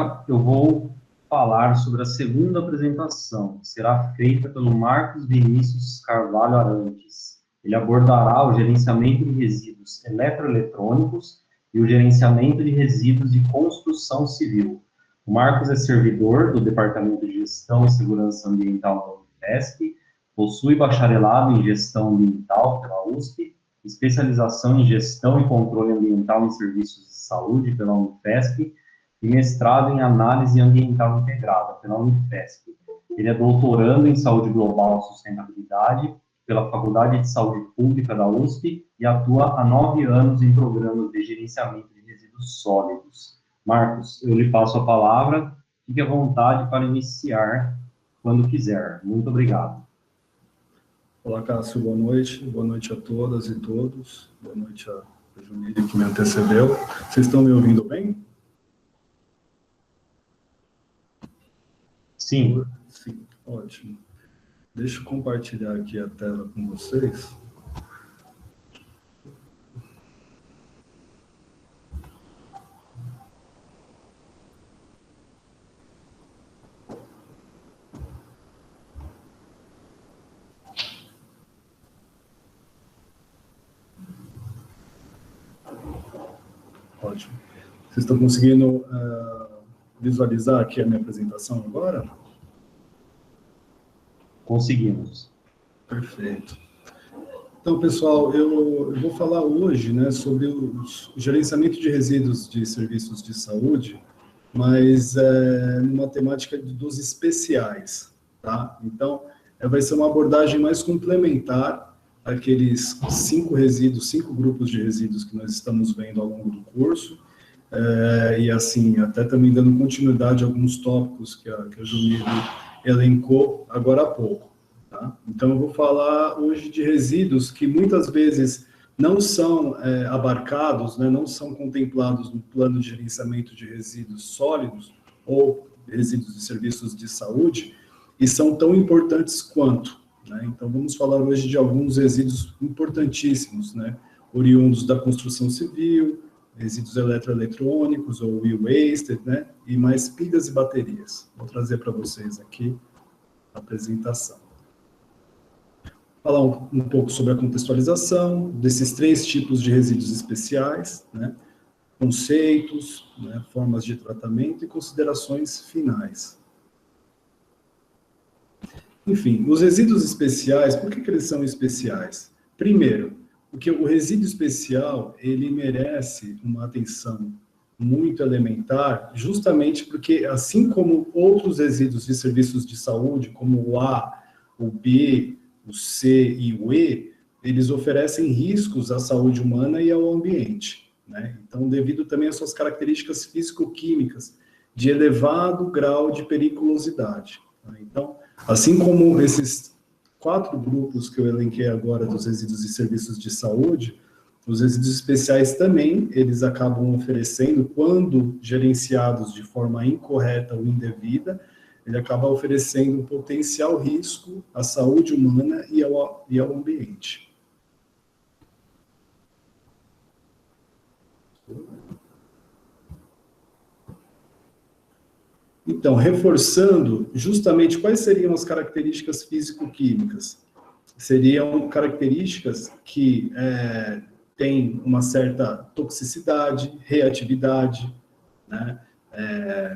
Agora eu vou falar sobre a segunda apresentação, que será feita pelo Marcos Vinícius Carvalho Arantes. Ele abordará o gerenciamento de resíduos eletroeletrônicos e o gerenciamento de resíduos de construção civil. O Marcos é servidor do Departamento de Gestão e Segurança Ambiental da Unifesp, possui bacharelado em Gestão Ambiental pela USP, especialização em Gestão e Controle Ambiental em Serviços de Saúde pela Unifesp e mestrado em Análise Ambiental Integrada pela Unifesp. Ele é doutorando em Saúde Global e Sustentabilidade pela Faculdade de Saúde Pública da USP e atua há 9 anos em programas de gerenciamento de resíduos sólidos. Marcos, eu lhe passo a palavra, fique à vontade para iniciar quando quiser. Muito obrigado. Olá, Cássio, boa noite a todas e todos, boa noite a Junilha que me antecedeu. Vocês estão me ouvindo bem? Sim. Sim, ótimo. Deixa eu compartilhar aqui a tela com vocês. Ótimo. Vocês estão conseguindo visualizar aqui a minha apresentação agora? Conseguimos. Perfeito. Então, pessoal, eu vou falar hoje, né, sobre o gerenciamento de resíduos de serviços de saúde, mas numa temática dos especiais, tá? Então, vai ser uma abordagem mais complementar àqueles 5 grupos de resíduos que nós estamos vendo ao longo do curso, e assim, até também dando continuidade a alguns tópicos que a Junilha elencou agora há pouco. Tá? Então, eu vou falar hoje de resíduos que muitas vezes não são abarcados, né, não são contemplados no plano de gerenciamento de resíduos sólidos ou resíduos de serviços de saúde e são tão importantes quanto. Né? Então, vamos falar hoje de alguns resíduos importantíssimos, né, oriundos da construção civil, resíduos eletroeletrônicos ou e-waste, né, e mais pilhas e baterias. Vou trazer para vocês aqui a apresentação. Falar um pouco sobre a contextualização desses 3 tipos de resíduos especiais, né, conceitos, né, formas de tratamento e considerações finais. Enfim, os resíduos especiais, por que eles são especiais? Primeiro, porque o resíduo especial, ele merece uma atenção muito elementar, justamente porque, assim como outros resíduos de serviços de saúde, como o A, o B, o C e o E, eles oferecem riscos à saúde humana e ao ambiente, né? Então, devido também às suas características físico-químicas de elevado grau de periculosidade. Né? Então, assim como esses 4 grupos que eu elenquei agora dos resíduos e serviços de saúde, os resíduos especiais também, eles acabam oferecendo, quando gerenciados de forma incorreta ou indevida, ele acaba oferecendo um potencial risco à saúde humana e ao ambiente. Então, reforçando justamente quais seriam as características físico-químicas. Seriam características que têm uma certa toxicidade, reatividade, né?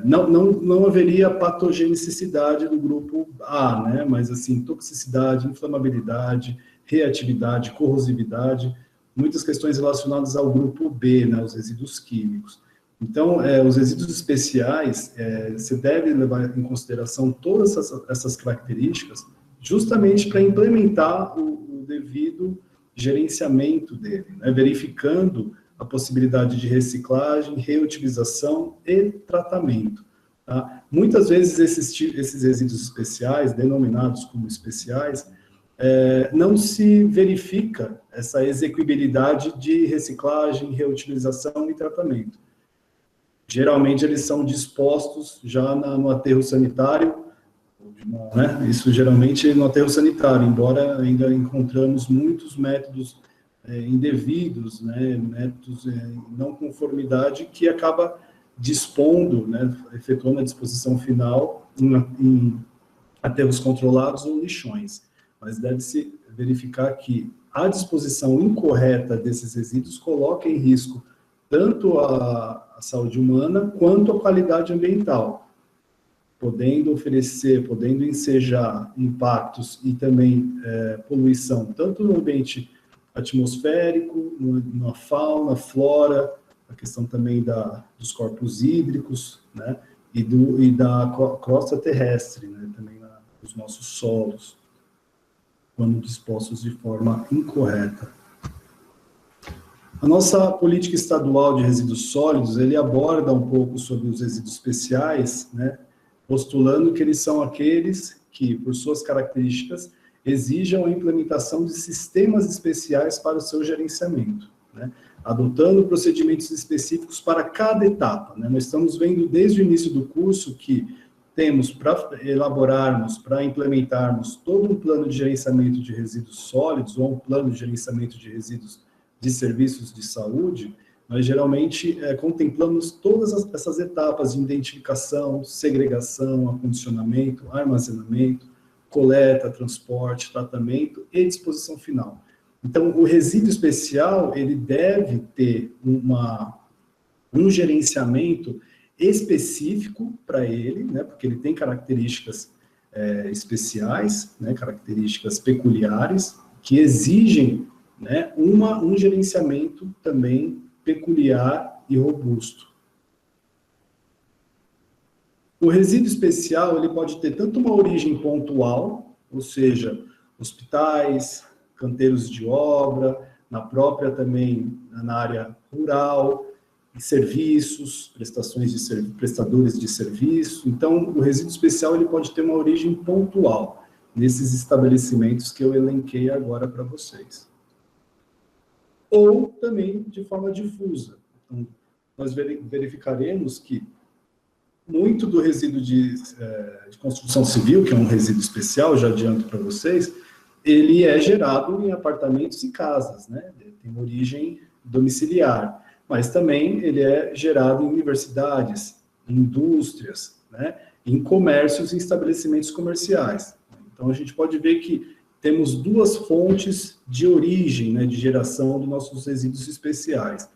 Não haveria patogenicidade do grupo A, né? Mas assim, toxicidade, inflamabilidade, reatividade, corrosividade, muitas questões relacionadas ao grupo B, né? Os resíduos químicos. Então, os resíduos especiais, você deve levar em consideração todas essas características, justamente para implementar o devido gerenciamento dele, né? Verificando a possibilidade de reciclagem, reutilização e tratamento. Tá? Muitas vezes esses resíduos especiais, denominados como especiais, não se verifica essa execuibilidade de reciclagem, reutilização e tratamento. Geralmente eles são dispostos já no aterro sanitário, né? Isso geralmente no aterro sanitário, embora ainda encontramos muitos métodos indevidos, né? Métodos em não conformidade, que acaba dispondo, né, efetuando a disposição final em aterros controlados ou lixões. Mas deve-se verificar que a disposição incorreta desses resíduos coloca em risco tanto a saúde humana quanto a qualidade ambiental, podendo ensejar impactos e também poluição, tanto no ambiente atmosférico, na fauna, flora, a questão também dos corpos hídricos, né, e da crosta terrestre, né, também nos nossos solos, quando dispostos de forma incorreta. A nossa política estadual de resíduos sólidos, ele aborda um pouco sobre os resíduos especiais, né, postulando que eles são aqueles que, por suas características, exijam a implementação de sistemas especiais para o seu gerenciamento, né, adotando procedimentos específicos para cada etapa, né. Nós estamos vendo desde o início do curso que temos para elaborarmos, para implementarmos todo um plano de gerenciamento de resíduos sólidos ou um plano de gerenciamento de resíduos de serviços de saúde, nós geralmente contemplamos todas essas etapas de identificação, segregação, acondicionamento, armazenamento, coleta, transporte, tratamento e disposição final. Então, o resíduo especial, ele deve ter um gerenciamento específico para ele, né, porque ele tem características especiais, né, características peculiares, que exigem, né, um gerenciamento também peculiar e robusto. O resíduo especial, ele pode ter tanto uma origem pontual, ou seja, hospitais, canteiros de obra, na própria também, na área rural, serviços, prestadores de serviço. Então, o resíduo especial, ele pode ter uma origem pontual, nesses estabelecimentos que eu elenquei agora para vocês. Ou também de forma difusa. Então, nós verificaremos que muito do resíduo de construção civil, que é um resíduo especial, já adianto para vocês, ele é gerado em apartamentos e casas, né? Ele tem origem domiciliar, mas também ele é gerado em universidades, em indústrias, né? Em comércios e estabelecimentos comerciais. Então, a gente pode ver que temos duas fontes de origem, né, de geração dos nossos resíduos especiais.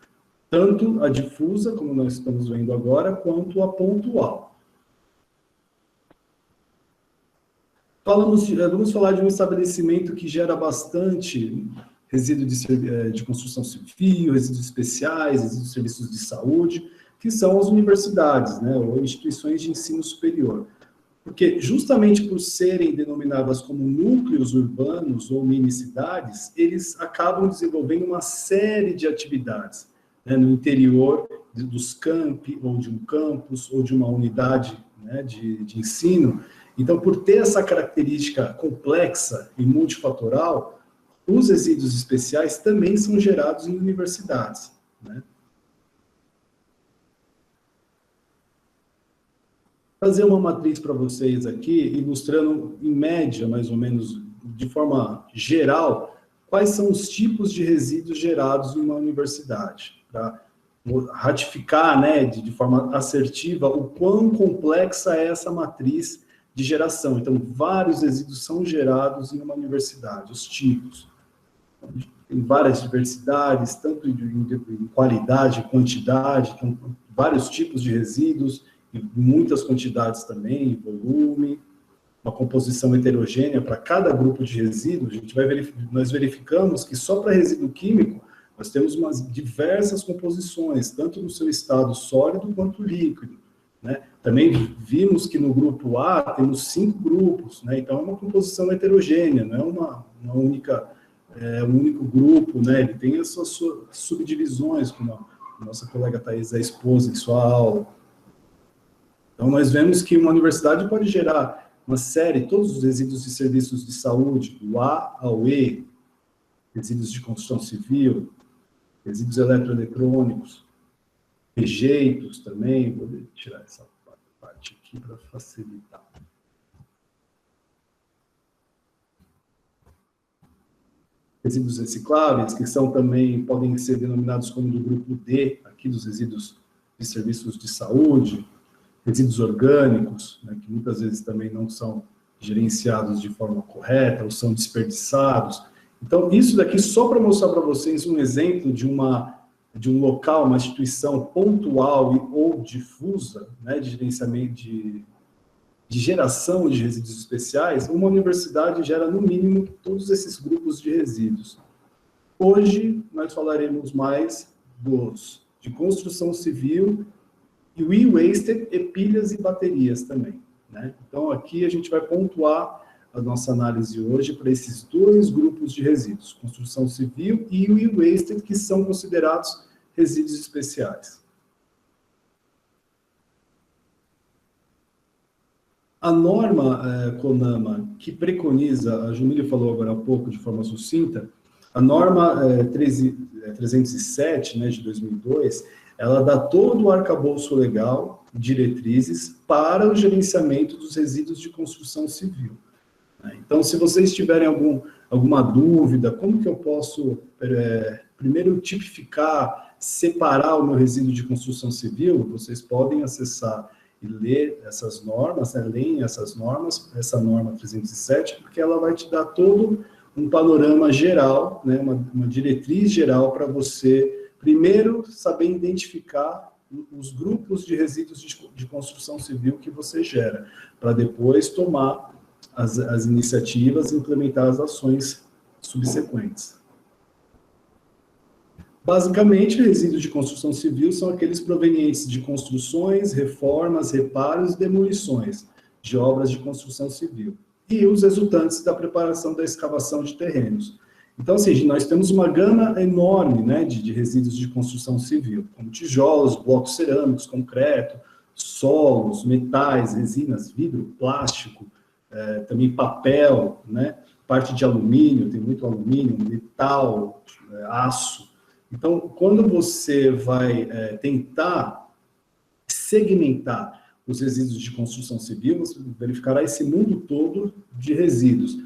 Tanto a difusa, como nós estamos vendo agora, quanto a pontual. Vamos falar de um estabelecimento que gera bastante resíduo de construção civil, resíduos especiais, resíduos de serviços de saúde, que são as universidades, né, ou instituições de ensino superior. Porque justamente por serem denominadas como núcleos urbanos ou mini-cidades, eles acabam desenvolvendo uma série de atividades, né, no interior dos campi, ou de um campus, ou de uma unidade, né, de ensino. Então, por ter essa característica complexa e multifatorial, os resíduos especiais também são gerados em universidades, né? Fazer uma matriz para vocês aqui, ilustrando em média, mais ou menos, de forma geral, quais são os tipos de resíduos gerados em uma universidade, para ratificar, né, de forma assertiva o quão complexa é essa matriz de geração. Então, vários resíduos são gerados em uma universidade, os tipos. Tem várias diversidades, tanto em qualidade, quantidade, então, vários tipos de resíduos, em muitas quantidades também, volume, uma composição heterogênea para cada grupo de resíduos. Nós verificamos que só para resíduo químico, nós temos diversas composições, tanto no seu estado sólido quanto líquido, né? Também vimos que no grupo A temos 5 grupos, né? Então é uma composição heterogênea, não é um único grupo, né? Ele tem as suas subdivisões, como a nossa colega Thais expôs em sua aula. Então nós vemos que uma universidade pode gerar uma série, todos os resíduos de serviços de saúde, do A ao E, resíduos de construção civil, resíduos eletroeletrônicos, rejeitos também. Vou tirar essa parte aqui para facilitar. Resíduos recicláveis, que são também, podem ser denominados como do grupo D, aqui dos resíduos de serviços de saúde, resíduos orgânicos, né, que muitas vezes também não são gerenciados de forma correta ou são desperdiçados. Então, isso daqui só para mostrar para vocês um exemplo de um local, uma instituição pontual ou difusa, né, de gerenciamento de geração de resíduos especiais. Uma universidade gera, no mínimo, todos esses grupos de resíduos. Hoje, nós falaremos mais de construção civil e o e-waste e pilhas e baterias também, né? Então, aqui a gente vai pontuar a nossa análise hoje para esses dois grupos de resíduos, construção civil e o e-waste, que são considerados resíduos especiais. A norma CONAMA, que preconiza, a Jumília falou agora há pouco de forma sucinta, a norma 307, né, de 2002, ela dá todo o arcabouço legal, diretrizes, para o gerenciamento dos resíduos de construção civil. Então, se vocês tiverem alguma dúvida, como que eu posso, primeiro, tipificar, separar o meu resíduo de construção civil, vocês podem acessar e ler essas normas, né, leem essas normas, essa norma 307, porque ela vai te dar todo um panorama geral, né, uma diretriz geral para você, primeiro, saber identificar os grupos de resíduos de construção civil que você gera, para depois tomar as iniciativas e implementar as ações subsequentes. Basicamente, resíduos de construção civil são aqueles provenientes de construções, reformas, reparos e demolições de obras de construção civil, e os resultantes da preparação da escavação de terrenos. Então, assim, nós temos uma gama enorme, né, de resíduos de construção civil, como tijolos, blocos cerâmicos, concreto, solos, metais, resinas, vidro, plástico, também papel, né, parte de alumínio, tem muito alumínio, metal, aço. Então, quando você vai tentar segmentar os resíduos de construção civil, você verificará esse mundo todo de resíduos.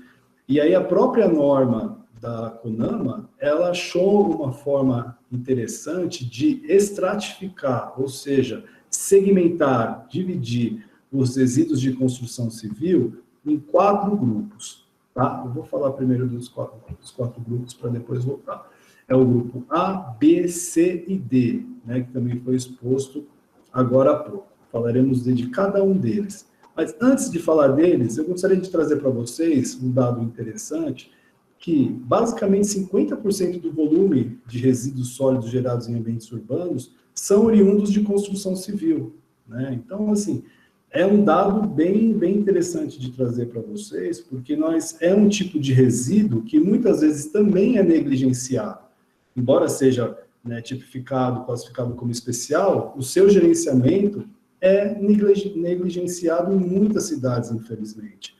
E aí a própria norma da CONAMA, ela achou uma forma interessante de estratificar, ou seja, segmentar, dividir os resíduos de construção civil em 4 grupos. Tá? Eu vou falar primeiro dos quatro grupos para depois voltar. É o grupo A, B, C e D, né, que também foi exposto agora há pouco. Falaremos de cada um deles. Mas antes de falar deles, eu gostaria de trazer para vocês um dado interessante, que basicamente 50% do volume de resíduos sólidos gerados em ambientes urbanos são oriundos de construção civil, né? Então, assim, é um dado bem interessante de trazer para vocês, porque é um tipo de resíduo que muitas vezes também é negligenciado. Embora seja, né, tipificado, classificado como especial, o seu gerenciamento é negligenciado em muitas cidades, infelizmente.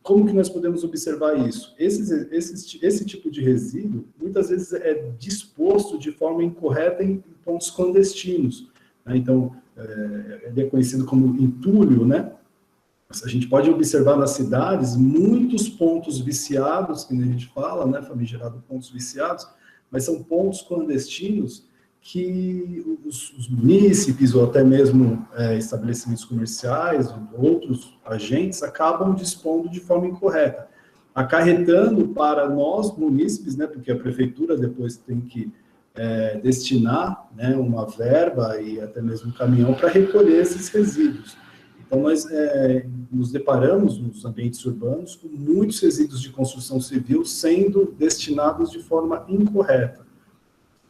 Como que nós podemos observar isso? Esse tipo de resíduo, muitas vezes, é disposto de forma incorreta em pontos clandestinos, né? Então, ele é conhecido como entulho, né? A gente pode observar nas cidades muitos pontos viciados, que a gente fala, né, famigerado pontos viciados, mas são pontos clandestinos que os munícipes ou até mesmo estabelecimentos comerciais, outros agentes, acabam dispondo de forma incorreta, acarretando para nós, munícipes, né, porque a prefeitura depois tem que destinar, né, uma verba e até mesmo um caminhão para recolher esses resíduos. Então, nós nos deparamos nos ambientes urbanos com muitos resíduos de construção civil sendo destinados de forma incorreta.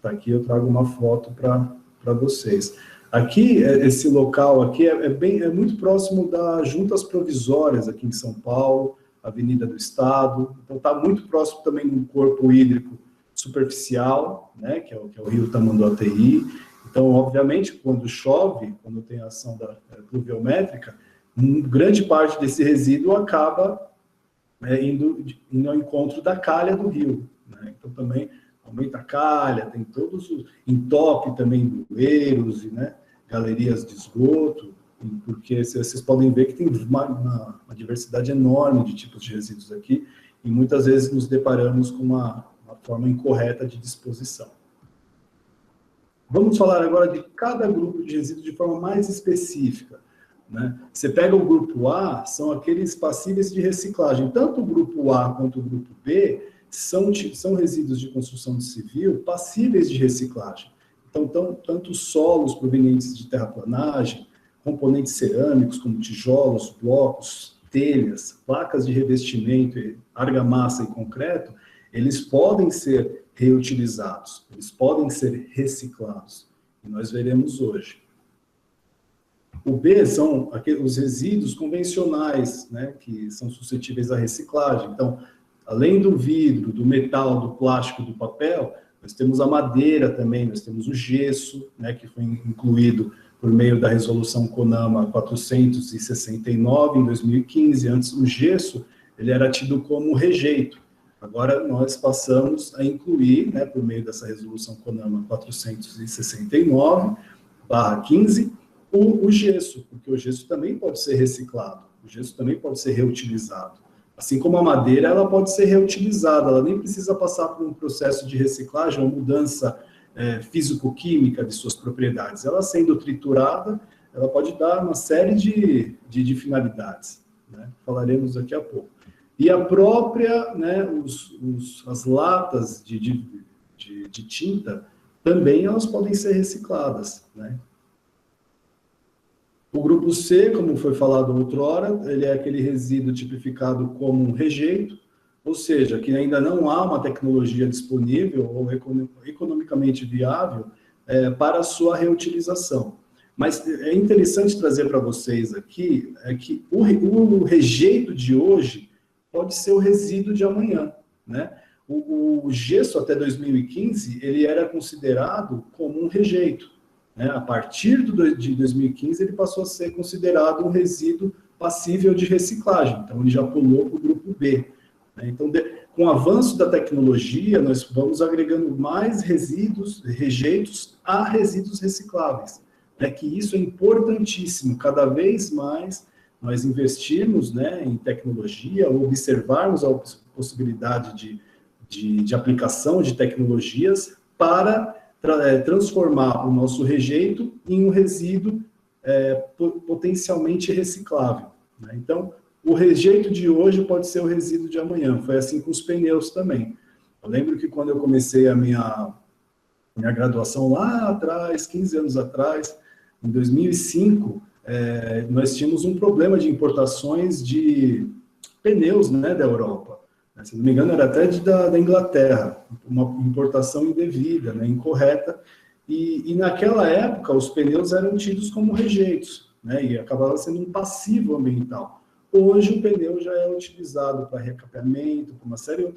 Tá, aqui eu trago uma foto para vocês. Aqui, esse local aqui é muito próximo das juntas provisórias aqui em São Paulo, Avenida do Estado. Então, está muito próximo também do corpo hídrico superficial, né, que é o rio Tamanduateí. Então, obviamente, quando chove, quando tem a ação da pluviométrica, grande parte desse resíduo acaba indo ao encontro da calha do rio, né? Então, também aumenta a calha, tem todos os... entope também bueiros, né, galerias de esgoto, porque vocês podem ver que tem uma diversidade enorme de tipos de resíduos aqui, e muitas vezes nos deparamos com uma forma incorreta de disposição. Vamos falar agora de cada grupo de resíduos de forma mais específica, né? Você pega o grupo A, são aqueles passíveis de reciclagem. Tanto o grupo A quanto o grupo B são resíduos de construção civil passíveis de reciclagem. Então, tanto solos provenientes de terraplanagem, componentes cerâmicos como tijolos, blocos, telhas, placas de revestimento, argamassa e concreto, eles podem ser reutilizados, eles podem ser reciclados. E nós veremos hoje. O B são os resíduos convencionais, né, que são suscetíveis à reciclagem. Então, além do vidro, do metal, do plástico, do papel, nós temos a madeira também, nós temos o gesso, né, que foi incluído por meio da resolução CONAMA 469, em 2015. Antes, o gesso ele era tido como rejeito. Agora, nós passamos a incluir, né, por meio dessa resolução CONAMA 469/15, o gesso, porque o gesso também pode ser reciclado, o gesso também pode ser reutilizado. Assim como a madeira, ela pode ser reutilizada, ela nem precisa passar por um processo de reciclagem, uma mudança físico-química de suas propriedades. Ela sendo triturada, ela pode dar uma série de finalidades, né? Falaremos daqui a pouco. E a própria, né, as latas de tinta, também elas podem ser recicladas, né? O grupo C, como foi falado outrora, ele é aquele resíduo tipificado como um rejeito, ou seja, que ainda não há uma tecnologia disponível ou economicamente viável para a sua reutilização. Mas é interessante trazer para vocês aqui que o rejeito de hoje pode ser o resíduo de amanhã, né? O gesso até 2015, ele era considerado como um rejeito, né? A partir de 2015, ele passou a ser considerado um resíduo passível de reciclagem. Então, ele já pulou para o grupo B, né? Então, com o avanço da tecnologia, nós vamos agregando mais rejeitos a resíduos recicláveis, né? Que isso é importantíssimo. Cada vez mais nós investirmos, né, em tecnologia, observarmos a possibilidade de aplicação de tecnologias para transformar o nosso rejeito em um resíduo potencialmente reciclável, né? Então, o rejeito de hoje pode ser o resíduo de amanhã. Foi assim com os pneus também. Eu lembro que quando eu comecei a minha graduação lá atrás, 15 anos atrás, em 2005, nós tínhamos um problema de importações de pneus, né, da Europa. Se não me engano, era até da Inglaterra, uma importação indevida, né, incorreta, e naquela época os pneus eram tidos como rejeitos, né, e acabava sendo um passivo ambiental. Hoje o pneu já é utilizado para recapeamento, para uma série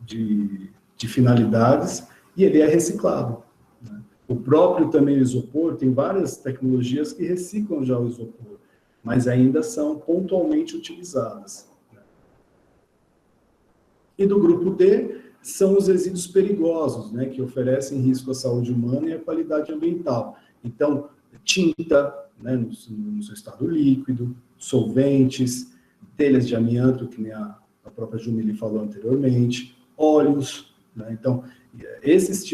de finalidades, e ele é reciclado, né? O próprio também isopor, tem várias tecnologias que reciclam já o isopor, mas ainda são pontualmente utilizadas. E do grupo D são os resíduos perigosos, né, que oferecem risco à saúde humana e à qualidade ambiental. Então, tinta, né, no seu estado líquido, solventes, telhas de amianto, que nem a própria Jumeli falou anteriormente, óleos, né? Então, esses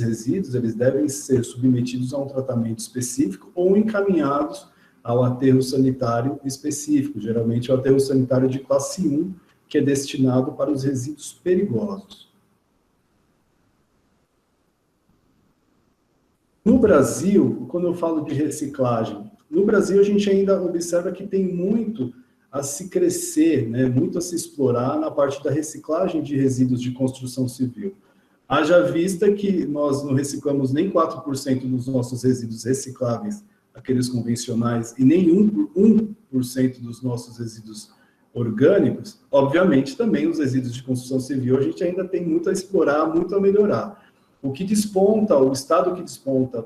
resíduos, eles devem ser submetidos a um tratamento específico ou encaminhados ao aterro sanitário específico, geralmente o aterro sanitário de classe 1, que é destinado para os resíduos perigosos. No Brasil, quando eu falo de reciclagem, no Brasil a gente ainda observa que tem muito a se crescer, né, muito a se explorar na parte da reciclagem de resíduos de construção civil. Haja vista que nós não reciclamos nem 4% dos nossos resíduos recicláveis, aqueles convencionais, e nem 1% dos nossos resíduos orgânicos. Obviamente, também os resíduos de construção civil a gente ainda tem muito a explorar, muito a melhorar. O que desponta, o estado que desponta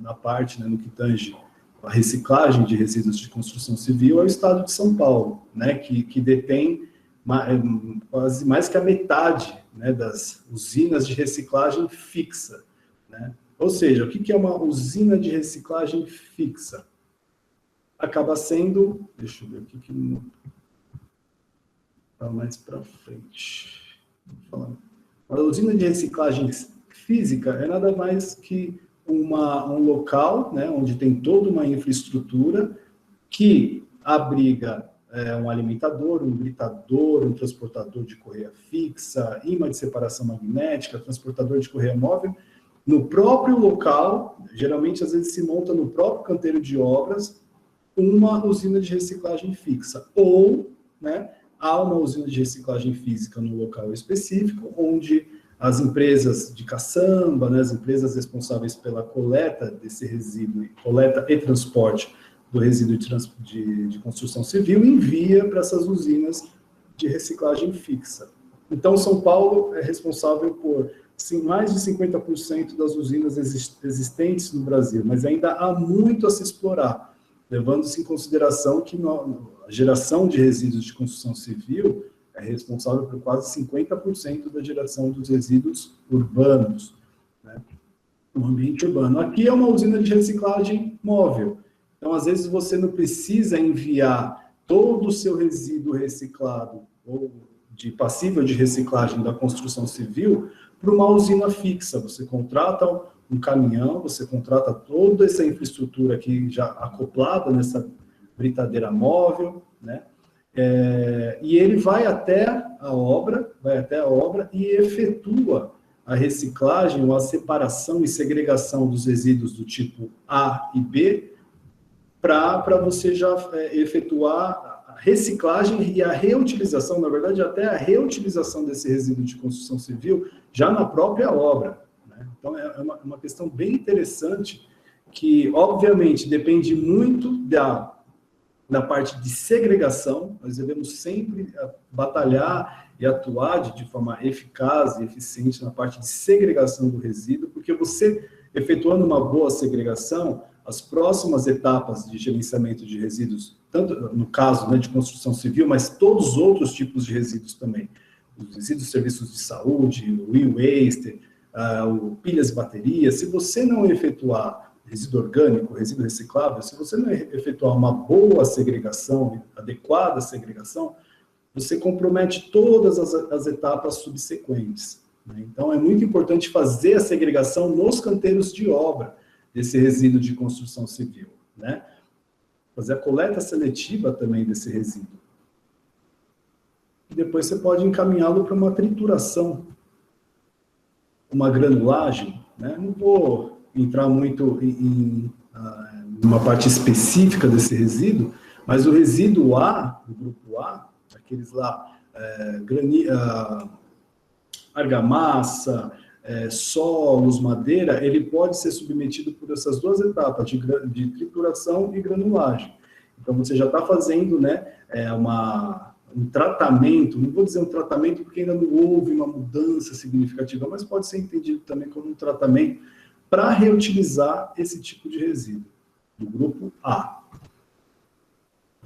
na parte, né, no que tange a reciclagem de resíduos de construção civil é o estado de São Paulo, né, que detém quase mais que a metade, né, das usinas de reciclagem fixa, né? Ou seja, o que é uma usina de reciclagem fixa? Acaba sendo, deixa eu ver aqui que está mais para frente. A usina de reciclagem física é nada mais que um local, né, onde tem toda uma infraestrutura que abriga um alimentador, um gritador, um transportador de correia fixa, ímã de separação magnética, transportador de correia móvel, no próprio local, geralmente às vezes se monta no próprio canteiro de obras, uma usina de reciclagem fixa, ou, né, há uma usina de reciclagem física no local específico, onde as empresas de caçamba, né, as empresas responsáveis pela coleta desse resíduo, coleta e transporte do resíduo de construção civil, envia para essas usinas de reciclagem fixa. Então, São Paulo é responsável por mais de 50% das usinas existentes no Brasil, mas ainda há muito a se explorar, levando-se em consideração que a geração de resíduos de construção civil é responsável por quase 50% da geração dos resíduos urbanos, né, no ambiente urbano. Aqui é uma usina de reciclagem móvel. Então, às vezes, você não precisa enviar todo o seu resíduo reciclado ou passível de reciclagem da construção civil para uma usina fixa. Você contrata um caminhão, você contrata toda essa infraestrutura aqui já acoplada nessa britadeira móvel, né? E ele vai até a obra e efetua a reciclagem ou a separação e segregação dos resíduos do tipo A e B para você já efetuar a reciclagem e a reutilização, na verdade, até a reutilização desse resíduo de construção civil já na própria obra, né? Então, é uma questão bem interessante que, obviamente, depende muito da parte de segregação. Nós devemos sempre batalhar e atuar de forma eficaz e eficiente na parte de segregação do resíduo, porque você, efetuando uma boa segregação, as próximas etapas de gerenciamento de resíduos, tanto no caso, né, de construção civil, mas todos os outros tipos de resíduos também, os resíduos de serviços de saúde, o e-waste, pilhas e baterias, se você não efetuar resíduo orgânico, resíduo reciclável, se você não efetuar uma boa segregação, adequada segregação, você compromete todas as etapas subsequentes, né? Então, é muito importante fazer a segregação nos canteiros de obra desse resíduo de construção civil, né? Fazer a coleta seletiva também desse resíduo. E depois você pode encaminhá-lo para uma trituração, uma granulagem, né? Não vou entrar muito em uma parte específica desse resíduo, mas o resíduo A, do grupo A, aqueles lá, argamassa, solos, madeira, ele pode ser submetido por essas duas etapas, de trituração e granulagem. Então, você já está fazendo, né, um tratamento, não vou dizer um tratamento porque ainda não houve uma mudança significativa, mas pode ser entendido também como um tratamento para reutilizar esse tipo de resíduo, do grupo A.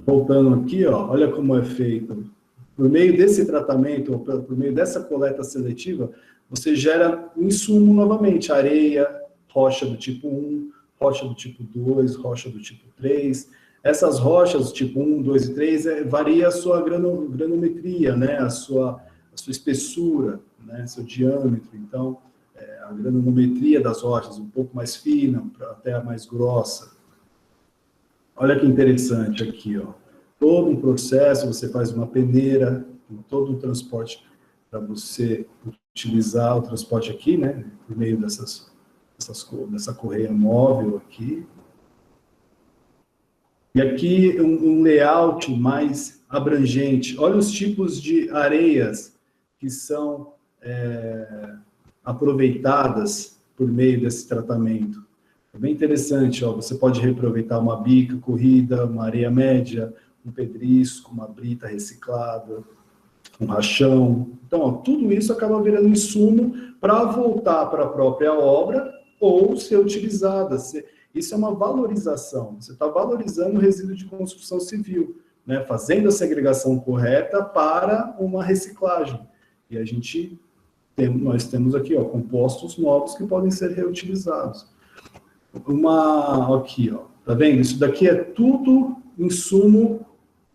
Voltando aqui, ó, olha como é feito. Por meio desse tratamento, ou por meio dessa coleta seletiva, você gera um insumo novamente, areia, rocha do tipo 1, rocha do tipo 2, rocha do tipo 3. Essas rochas do tipo 1, 2 e 3 varia a sua granometria, né? a sua espessura, né? Seu diâmetro. Então, a granometria das rochas um pouco mais fina, até a mais grossa. Olha que interessante aqui, ó. Todo um processo, você faz uma peneira, todo um transporte para você utilizar o transporte aqui, né, por meio dessa correia móvel aqui. E aqui um layout mais abrangente. Olha os tipos de areias que são aproveitadas por meio desse tratamento. É bem interessante, ó, você pode reaproveitar uma bica corrida, uma areia média, um pedrisco, uma brita reciclada, um rachão. Então, ó, tudo isso acaba virando insumo para voltar para a própria obra ou ser utilizada. Isso é uma valorização. Você está valorizando o resíduo de construção civil, né, fazendo a segregação correta para uma reciclagem. E nós temos aqui, ó, compostos novos que podem ser reutilizados. Aqui, ó, tá vendo? Isso daqui é tudo insumo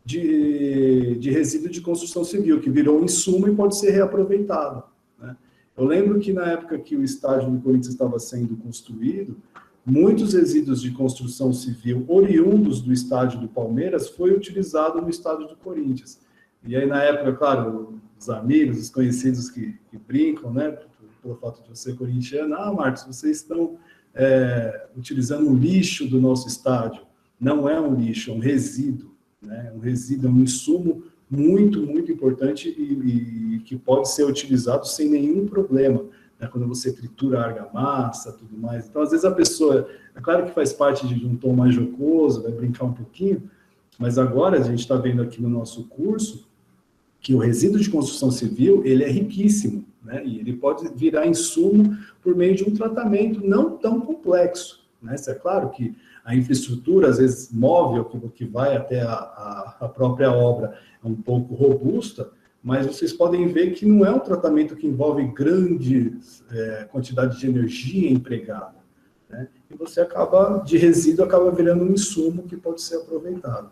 de resíduo de construção civil, que virou insumo e pode ser reaproveitado, né? Eu lembro que na época que o estádio do Corinthians estava sendo construído, muitos resíduos de construção civil oriundos do estádio do Palmeiras foi utilizado no estádio do Corinthians. E aí, na época, claro, os amigos, os conhecidos que brincam, né, pelo fato de eu ser corintiano, Marcos, vocês estão utilizando o lixo do nosso estádio. Não é um lixo, é um resíduo, né? Um resíduo, é um insumo muito, muito importante e que pode ser utilizado sem nenhum problema, né? Quando você tritura a argamassa, tudo mais. Então, às vezes a pessoa, é claro que faz parte de um tom mais jocoso, vai brincar um pouquinho, mas agora a gente está vendo aqui no nosso curso que o resíduo de construção civil, ele é riquíssimo, né? E ele pode virar insumo por meio de um tratamento não tão complexo, né? É claro que a infraestrutura, às vezes, móvel, que vai até a própria obra, é um pouco robusta, mas vocês podem ver que não é um tratamento que envolve grande quantidade de energia empregada, né? E você de resíduo, acaba virando um insumo que pode ser aproveitado.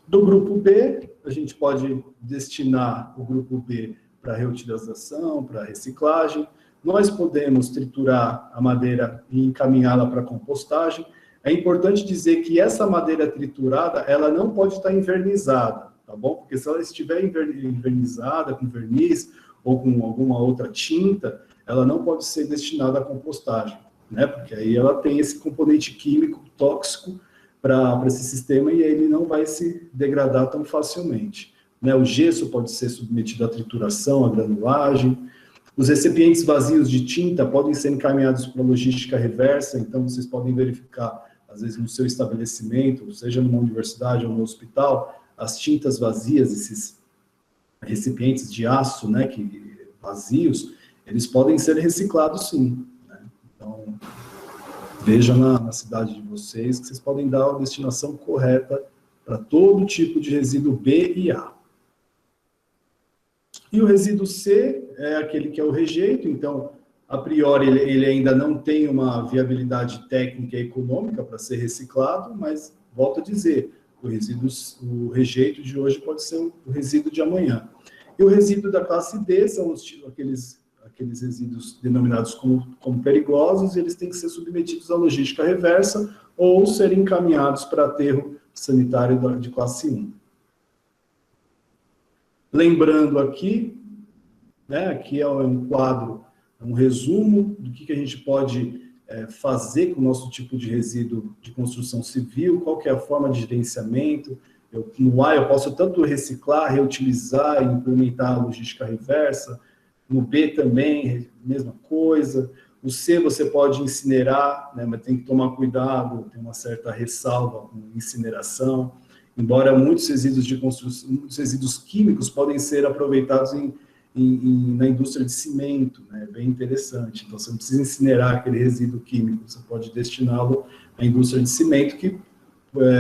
Do grupo B, a gente pode destinar o grupo B para reutilização, para reciclagem. Nós podemos triturar a madeira e encaminhá-la para compostagem. É importante dizer que essa madeira triturada, ela não pode estar envernizada, tá bom? Porque se ela estiver envernizada com verniz ou com alguma outra tinta, ela não pode ser destinada à compostagem, né? Porque aí ela tem esse componente químico tóxico para esse sistema e ele não vai se degradar tão facilmente, né? O gesso pode ser submetido à trituração, à granulagem. Os recipientes vazios de tinta podem ser encaminhados para logística reversa, então vocês podem verificar, às vezes no seu estabelecimento, seja numa universidade ou no hospital, as tintas vazias, esses recipientes de aço, né, vazios, eles podem ser reciclados sim, né? Então, vejam na cidade de vocês que vocês podem dar a destinação correta para todo tipo de resíduo B e A. E o resíduo C é aquele que é o rejeito, então, a priori, ele ainda não tem uma viabilidade técnica e econômica para ser reciclado, mas, volto a dizer, o rejeito de hoje pode ser o resíduo de amanhã. E o resíduo da classe D são aqueles resíduos denominados como perigosos, e eles têm que ser submetidos à logística reversa ou serem encaminhados para aterro sanitário de classe 1. Lembrando aqui, né, aqui é um quadro, um resumo do que a gente pode fazer com o nosso tipo de resíduo de construção civil, qual que é a forma de gerenciamento. No A eu posso tanto reciclar, reutilizar e implementar a logística reversa. No B também, mesma coisa. O C você pode incinerar, né, mas tem que tomar cuidado, tem uma certa ressalva com incineração. Embora muitos resíduos de construção, muitos resíduos químicos podem ser aproveitados na indústria de cimento, né? Bem interessante. Então, você não precisa incinerar aquele resíduo químico, você pode destiná-lo à indústria de cimento, que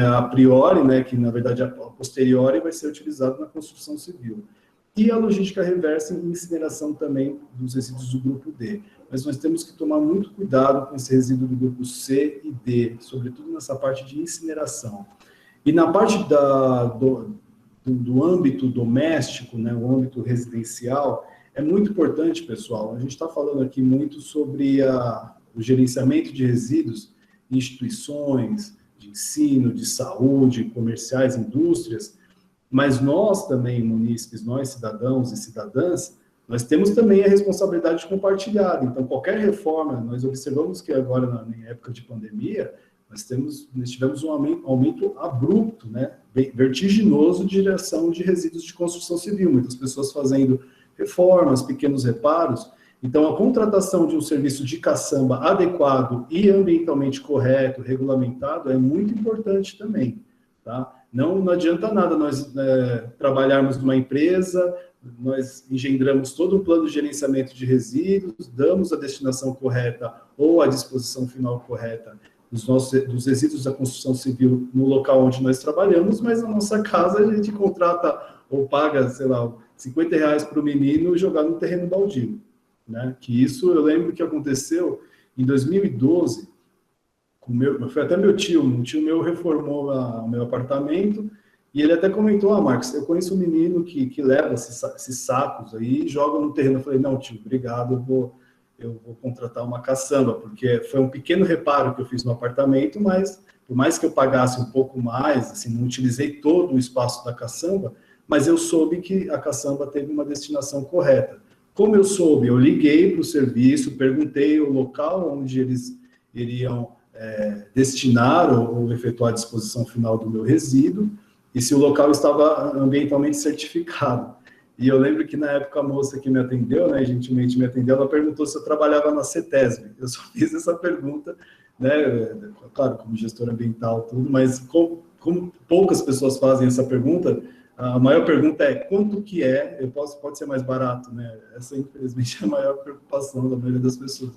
a priori, né, que na verdade a posteriori vai ser utilizado na construção civil. E a logística reversa em incineração também dos resíduos do grupo D. Mas nós temos que tomar muito cuidado com esse resíduo do grupo C e D, sobretudo nessa parte de incineração. E na parte do âmbito doméstico, né, o âmbito residencial, é muito importante, pessoal, a gente está falando aqui muito sobre o gerenciamento de resíduos em instituições de ensino, de saúde, comerciais, indústrias, mas nós também, munícipes, nós tivadãos e cidadãs, nós temos também a responsabilidade compartilhada. Então, qualquer reforma, nós observamos que agora, na época de pandemia, nós tivemos um aumento abrupto, né, vertiginoso de geração de resíduos de construção civil, muitas pessoas fazendo reformas, pequenos reparos. Então, a contratação de um serviço de caçamba adequado e ambientalmente correto, regulamentado, é muito importante também, tá? Não adianta nada nós trabalharmos numa empresa, nós engendramos todo um plano de gerenciamento de resíduos, damos a destinação correta ou a disposição final correta dos resíduos da construção civil no local onde nós trabalhamos, mas na nossa casa a gente contrata ou paga, sei lá, R$50 para o menino jogar no terreno baldio, né? Que isso eu lembro que aconteceu em 2012, foi até um tio meu reformou o meu apartamento E ele até comentou, Marcos, eu conheço um menino que leva esses sacos aí e joga no terreno. Eu falei, não, tio, obrigado, eu vou contratar uma caçamba, porque foi um pequeno reparo que eu fiz no apartamento, mas por mais que eu pagasse um pouco mais, assim, não utilizei todo o espaço da caçamba, mas eu soube que a caçamba teve uma destinação correta. Como eu soube, eu liguei para o serviço, perguntei o local onde eles iriam destinar ou efetuar a disposição final do meu resíduo, e se o local estava ambientalmente certificado. E eu lembro que na época a moça que me atendeu, né, gentilmente me atendeu, ela perguntou se eu trabalhava na CETESB. Eu só fiz essa pergunta, né, claro, como gestor ambiental, tudo, mas como poucas pessoas fazem essa pergunta, a maior pergunta é quanto que é, pode ser mais barato, né? Essa, infelizmente, é a maior preocupação da maioria das pessoas.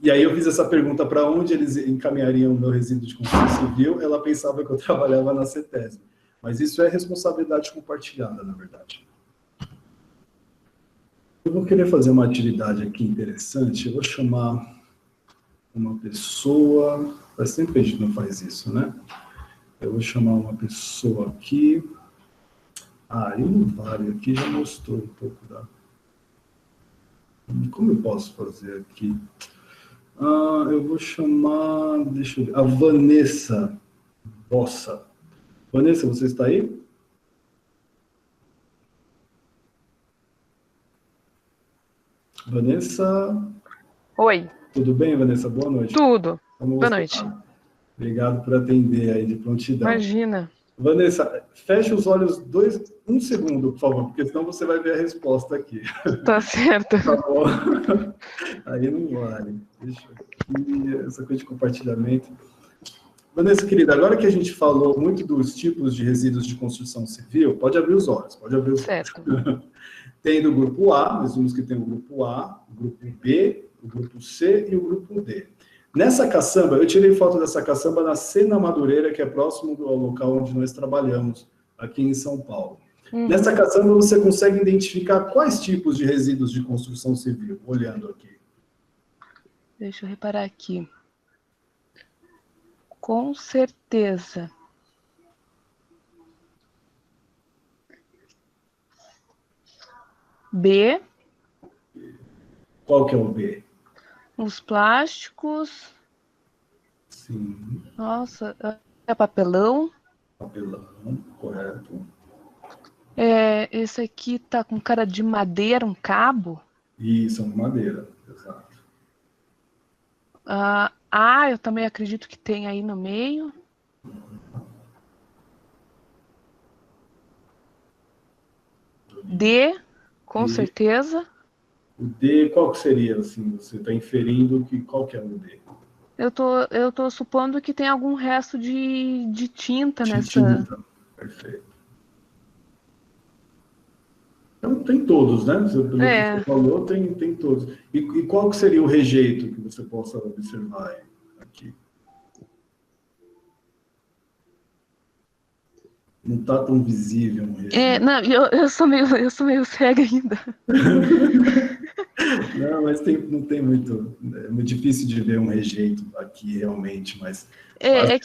E aí eu fiz essa pergunta para onde eles encaminhariam o meu resíduo de construção civil, ela pensava que eu trabalhava na CETESB. Mas isso é responsabilidade compartilhada, na verdade. Eu vou querer fazer uma atividade aqui interessante. Eu vou chamar uma pessoa. Faz tempo que a gente não faz isso, né? Eu vou chamar uma pessoa aqui. E o Vale aqui já mostrou um pouco da... Como eu posso fazer aqui? Eu vou chamar... Deixa eu ver. A Vanessa Bossa. Vanessa, você está aí? Vanessa? Oi. Tudo bem, Vanessa? Boa noite. Tudo. Boa noite. Obrigado por atender aí de prontidão. Imagina. Vanessa, feche os olhos um segundo, por favor, porque senão você vai ver a resposta aqui. Tá certo. Tá bom. Aí não vale. Deixa aqui, essa coisa de compartilhamento. Vanessa, querida, agora que a gente falou muito dos tipos de resíduos de construção civil, pode abrir os olhos, pode abrir os certo. olhos. Tem do grupo A, nós vimos que tem o grupo A, o grupo B, o grupo C e o grupo D. Nessa caçamba, eu tirei foto dessa caçamba na Sena Madureira, que é próximo do local onde nós trabalhamos, aqui em São Paulo. Nessa caçamba, você consegue identificar quais tipos de resíduos de construção civil, olhando aqui? Deixa eu reparar aqui. Com certeza. B. Qual que é o B? Os plásticos. Sim. Nossa, é papelão. Papelão, correto. Esse aqui tá com cara de madeira, um cabo. Isso, madeira, exato. Eu também acredito que tem aí no meio. D, com certeza. O D, qual que seria, assim, você está inferindo qual que é o D? Eu tô supondo que tem algum resto de tinta nessa... Tinta, perfeito. Então, tem todos, né? Pelo que você falou, tem todos. E qual que seria o rejeito que você possa observar aqui? Não está tão visível um rejeito. Não, eu sou meio cega ainda. Não, mas não tem muito... É muito difícil de ver um rejeito aqui, realmente, mas... É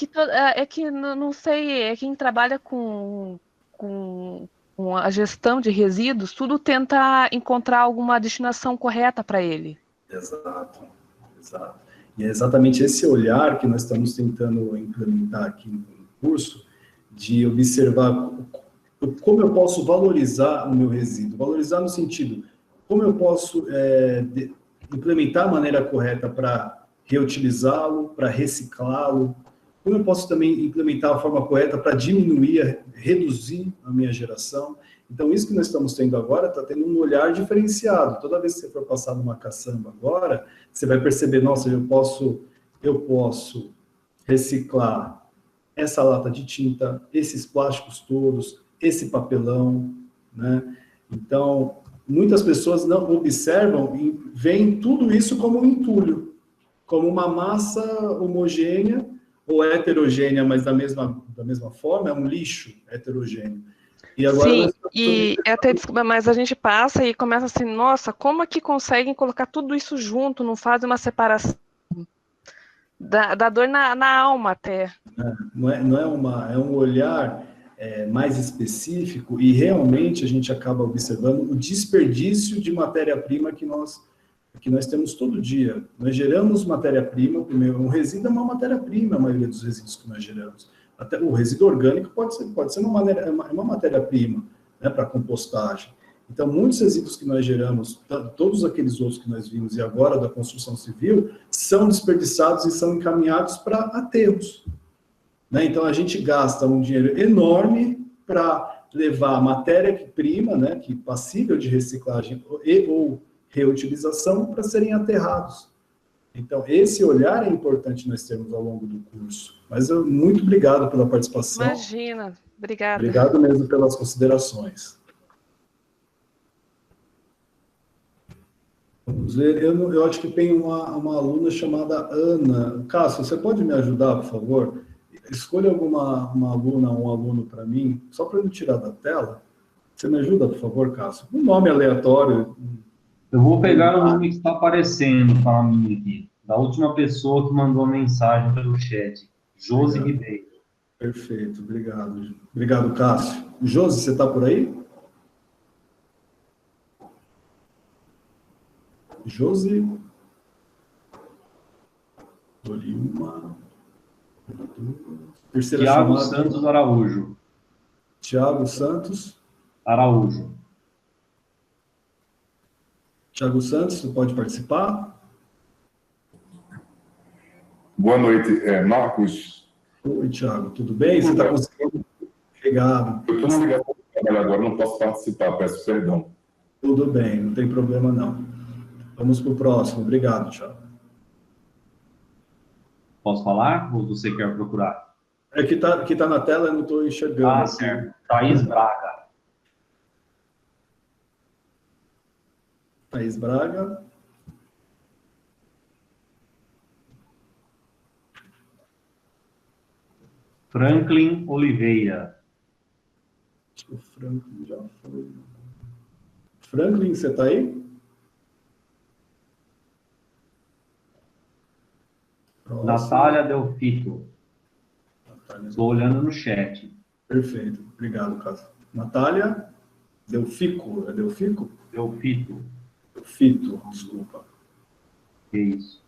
que não sei, quem trabalha com a gestão de resíduos, tudo tenta encontrar alguma destinação correta para ele. Exato. E é exatamente esse olhar que nós estamos tentando implementar aqui no curso, de observar como eu posso valorizar o meu resíduo. Valorizar no sentido, como eu posso implementar a maneira correta para reutilizá-lo, para reciclá-lo, como eu posso também implementar a forma correta para diminuir, reduzir a minha geração. Então, isso que nós estamos tendo agora está tendo um olhar diferenciado. Toda vez que você for passar numa caçamba agora, você vai perceber, nossa, eu posso reciclar essa lata de tinta, esses plásticos todos, esse papelão, né? Então, muitas pessoas não observam e veem tudo isso como um entulho, como uma massa homogênea ou heterogênea, mas da mesma forma, é um lixo heterogêneo. E agora sim, desculpa, mas a gente passa e começa assim, nossa, como é que conseguem colocar tudo isso junto, não fazem uma separação? Dá dor na alma até. É um olhar mais específico, e realmente a gente acaba observando o desperdício de matéria-prima que nós temos todo dia. Nós geramos matéria-prima, primeiro, um resíduo é uma matéria-prima, a maioria dos resíduos que nós geramos. Até o resíduo orgânico pode ser uma matéria-prima, né, para compostagem. Então, muitos resíduos que nós geramos, todos aqueles outros que nós vimos e agora da construção civil, são desperdiçados e são encaminhados para aterros. Né? Então, a gente gasta um dinheiro enorme para levar matéria-prima, né, que é passível de reciclagem ou reutilização, para serem aterrados. Então, esse olhar é importante nós termos ao longo do curso. Mas muito obrigado pela participação. Imagina, obrigada. Obrigado mesmo pelas considerações. Vamos ver, eu acho que tem uma aluna chamada Ana. Cássio, você pode me ajudar, por favor? Escolha uma aluna ou um aluno para mim, só para eu tirar da tela. Você me ajuda, por favor, Cássio? Um nome aleatório. Eu vou pegar o nome que está aparecendo para mim aqui, da última pessoa que mandou a mensagem pelo chat, Josi Ribeiro. Perfeito, obrigado. Obrigado, Cássio. Josi, você está por aí? Josi. Olhe uma. Terceira Tiago chamada. Santos Araújo. Tiago Santos. Araújo. Tiago Santos, você pode participar? Boa noite, Marcos. Oi, Tiago, tudo bem? Você está conseguindo? Obrigado. Eu estou na ligação do trabalho agora, não posso participar, peço perdão. Tudo bem, não tem problema não. Vamos para o próximo. Obrigado, Tiago. Posso falar ou você quer procurar? É que tá na tela, eu não estou enxergando. Ah, certo. Thaís Braga. Thaís Braga. Franklin Oliveira. Acho que o Franklin já foi. Franklin, você está aí? Próximo. Natália Delfito. Estou olhando no chat. Perfeito, obrigado, Cássio. Natália Delfico, é Delfico? Delfito. Delfito, desculpa. Que isso.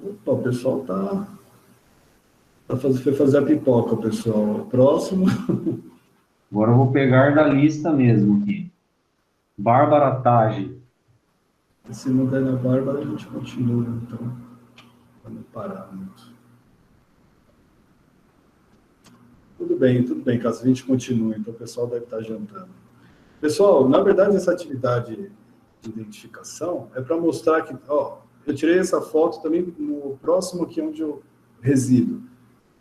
Opa, o pessoal foi fazer a pipoca, pessoal. Próximo. Agora eu vou pegar da lista mesmo aqui. Bárbara Tage. Se não der na Bárbara, a gente continua, então. Para não parar muito. Tudo bem, caso a gente continue, então o pessoal deve estar jantando. Pessoal, na verdade, essa atividade de identificação é para mostrar que, eu tirei essa foto também no próximo aqui onde eu resido.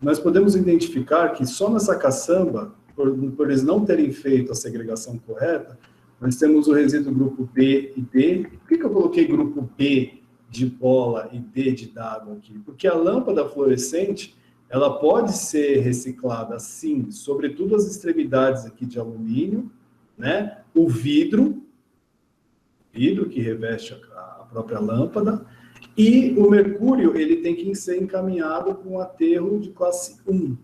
Nós podemos identificar que só nessa caçamba, por eles não terem feito a segregação correta, nós temos o resíduo grupo B e D. Por que eu coloquei grupo B de bola e D de dado aqui? Porque a lâmpada fluorescente, ela pode ser reciclada, sim, sobretudo as extremidades aqui de alumínio, né? O vidro que reveste a própria lâmpada, e o mercúrio, ele tem que ser encaminhado para um aterro de classe 1.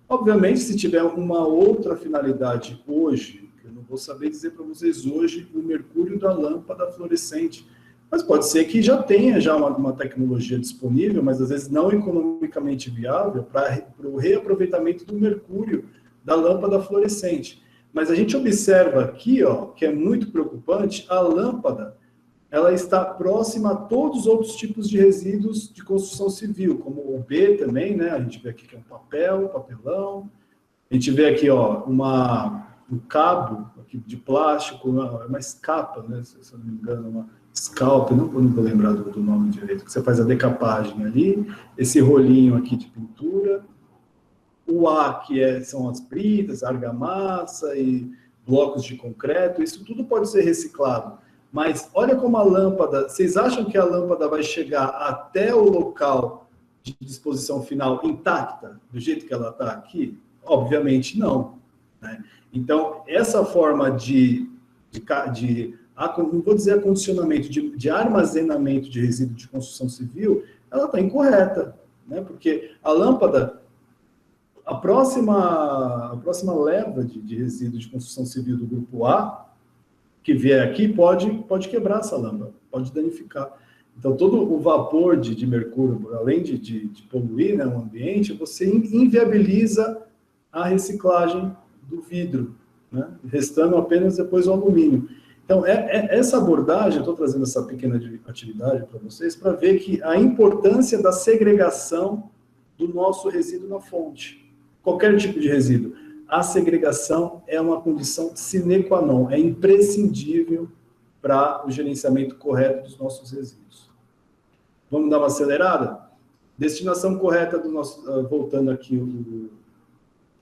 Obviamente, se tiver uma outra finalidade hoje, eu não vou saber dizer para vocês hoje o mercúrio da lâmpada fluorescente, mas pode ser que já tenha uma tecnologia disponível, mas às vezes não economicamente viável para o reaproveitamento do mercúrio da lâmpada fluorescente. Mas a gente observa aqui, que é muito preocupante, a lâmpada, ela está próxima a todos os outros tipos de resíduos de construção civil, como o B também, né? A gente vê aqui que é um papelão. A gente vê aqui, um cabo aqui de plástico, uma escapa, né? Se eu não me engano, uma scalp, não vou lembrar do nome direito, que você faz a decapagem ali, esse rolinho aqui de pintura, o A, que são as britas, argamassa e blocos de concreto, isso tudo pode ser reciclado. Mas olha como a lâmpada, vocês acham que a lâmpada vai chegar até o local de disposição final intacta, do jeito que ela está aqui? Obviamente não, né? Então, essa forma não vou dizer acondicionamento, de armazenamento de resíduo de construção civil, ela está incorreta, né? Porque a lâmpada A próxima leva de resíduos de construção civil do grupo A, que vier aqui, pode quebrar essa lâmpada, pode danificar. Então, todo o vapor de mercúrio, além de poluir, né, o ambiente, você inviabiliza a reciclagem do vidro, né, restando apenas depois o alumínio. Então, essa abordagem, eu estou trazendo essa pequena atividade para vocês, para ver que a importância da segregação do nosso resíduo na fonte. Qualquer tipo de resíduo. A segregação é uma condição sine qua non, é imprescindível para o gerenciamento correto dos nossos resíduos. Vamos dar uma acelerada? Destinação correta do nosso... voltando aqui o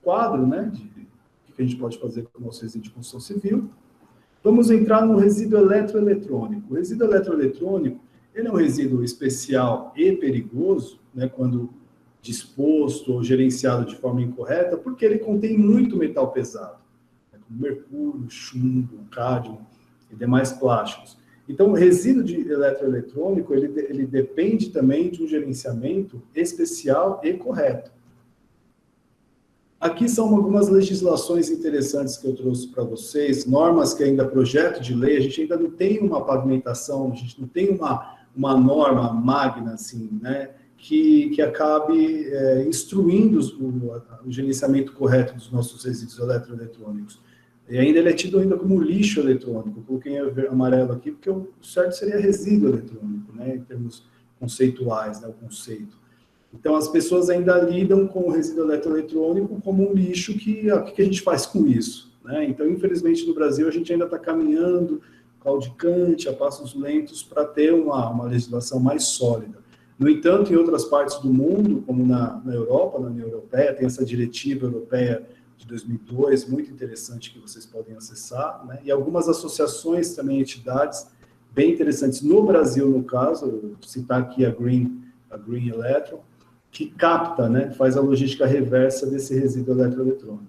quadro, né, de o que a gente pode fazer com o nosso resíduo de construção civil. Vamos entrar no resíduo eletroeletrônico. O resíduo eletroeletrônico, ele é um resíduo especial e perigoso, né, quando disposto ou gerenciado de forma incorreta, porque ele contém muito metal pesado, né, como mercúrio, chumbo, cádmio e demais plásticos. Então, o resíduo de eletroeletrônico, ele depende também de um gerenciamento especial e correto. Aqui são algumas legislações interessantes que eu trouxe para vocês, normas que ainda projeto de lei, a gente ainda não tem uma pavimentação, a gente não tem uma norma magna, assim, né, que acabe instruindo o gerenciamento correto dos nossos resíduos eletroeletrônicos. E ainda ele é tido ainda como lixo eletrônico. Eu coloquei em amarelo aqui, porque o certo seria resíduo eletrônico, né, em termos conceituais, né, o conceito. Então, as pessoas ainda lidam com o resíduo eletroeletrônico como um lixo que o que a gente faz com isso, né? Então, infelizmente, no Brasil, a gente ainda está caminhando claudicante, a passos lentos, para ter uma legislação mais sólida. No entanto, em outras partes do mundo, como na Europa, na União Europeia, tem essa diretiva europeia de 2002, muito interessante, que vocês podem acessar, né? E algumas associações também, entidades bem interessantes. No Brasil, no caso, eu vou citar aqui a Green Electron, que capta, né, faz a logística reversa desse resíduo eletroeletrônico.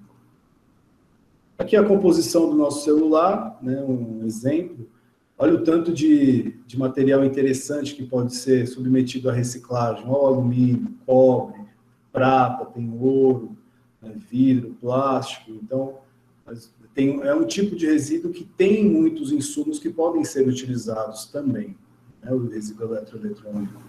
Aqui a composição do nosso celular, né, um exemplo. Olha o tanto de material interessante que pode ser submetido à reciclagem. Olha o alumínio, cobre, prata, tem ouro, né, vidro, plástico. Então, é um tipo de resíduo que tem muitos insumos que podem ser utilizados também, né, o resíduo eletroeletrônico.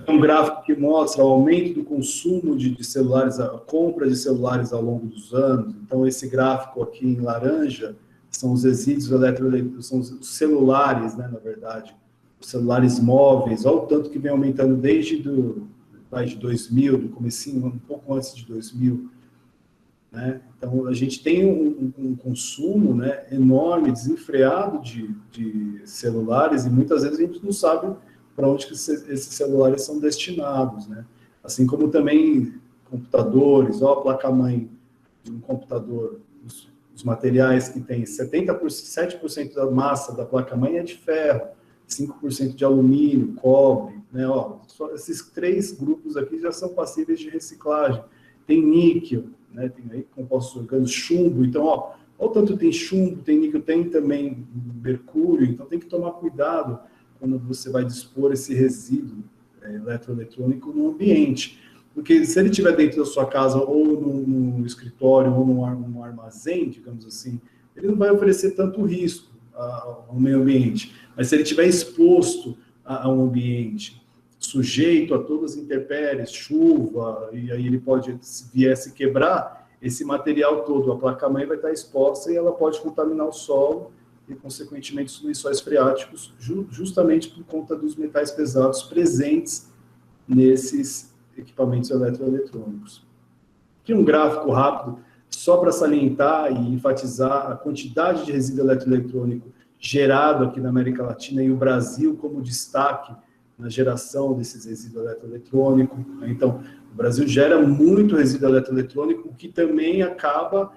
É um gráfico que mostra o aumento do consumo de celulares, a compra de celulares ao longo dos anos. Então, esse gráfico aqui em laranja são os resíduos eletroeletrônicos, são os celulares, né, na verdade, os celulares móveis. Olha o tanto que vem aumentando desde de 2000, do comecinho, um pouco antes de 2000. Né? Então, a gente tem um consumo, né, enorme, desenfreado de celulares, e muitas vezes a gente não sabe para onde que esses celulares são destinados, né? Assim como também computadores, a placa-mãe de um computador, os materiais que tem 7% da massa da placa-mãe é de ferro, 5% de alumínio, cobre, né? Só esses 3 grupos aqui já são passíveis de reciclagem. Tem níquel, né? Tem aí compostos orgânicos, chumbo. Então, olha o tanto tem chumbo, tem níquel, tem também mercúrio. Então, tem que tomar cuidado quando você vai dispor esse resíduo eletroeletrônico no ambiente. Porque se ele estiver dentro da sua casa, ou no escritório, ou num armazém, digamos assim, ele não vai oferecer tanto risco ao meio ambiente. Mas se ele estiver exposto a um ambiente, sujeito a todas as intempéries, chuva, e aí ele pode, se vier se quebrar, esse material todo, a placa-mãe vai estar exposta e ela pode contaminar o solo, e, consequentemente, os lençóis freáticos, justamente por conta dos metais pesados presentes nesses equipamentos eletroeletrônicos. Aqui um gráfico rápido, só para salientar e enfatizar a quantidade de resíduo eletroeletrônico gerado aqui na América Latina, e o Brasil como destaque na geração desses resíduos eletroeletrônicos. Então, o Brasil gera muito resíduo eletroeletrônico, o que também acaba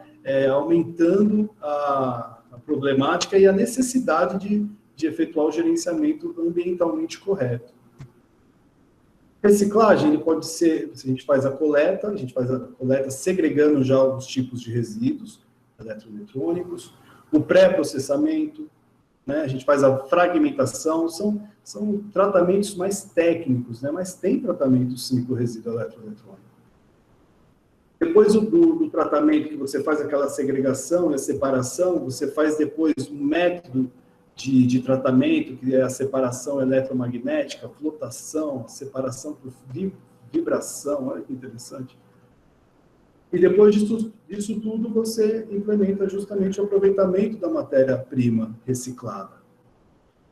aumentando a problemática e a necessidade de efetuar o gerenciamento ambientalmente correto. Reciclagem, ele pode ser, se a gente faz a coleta segregando já os tipos de resíduos eletroeletrônicos, o pré-processamento, né, a gente faz a fragmentação, são tratamentos mais técnicos, né, mas tem tratamento sim para o resíduo eletroeletrônico. Depois do tratamento, que você faz aquela segregação, a separação, você faz depois um método de tratamento, que é a separação eletromagnética, a flotação, a separação por vibração, olha que interessante. E depois disso tudo, você implementa justamente o aproveitamento da matéria-prima reciclada.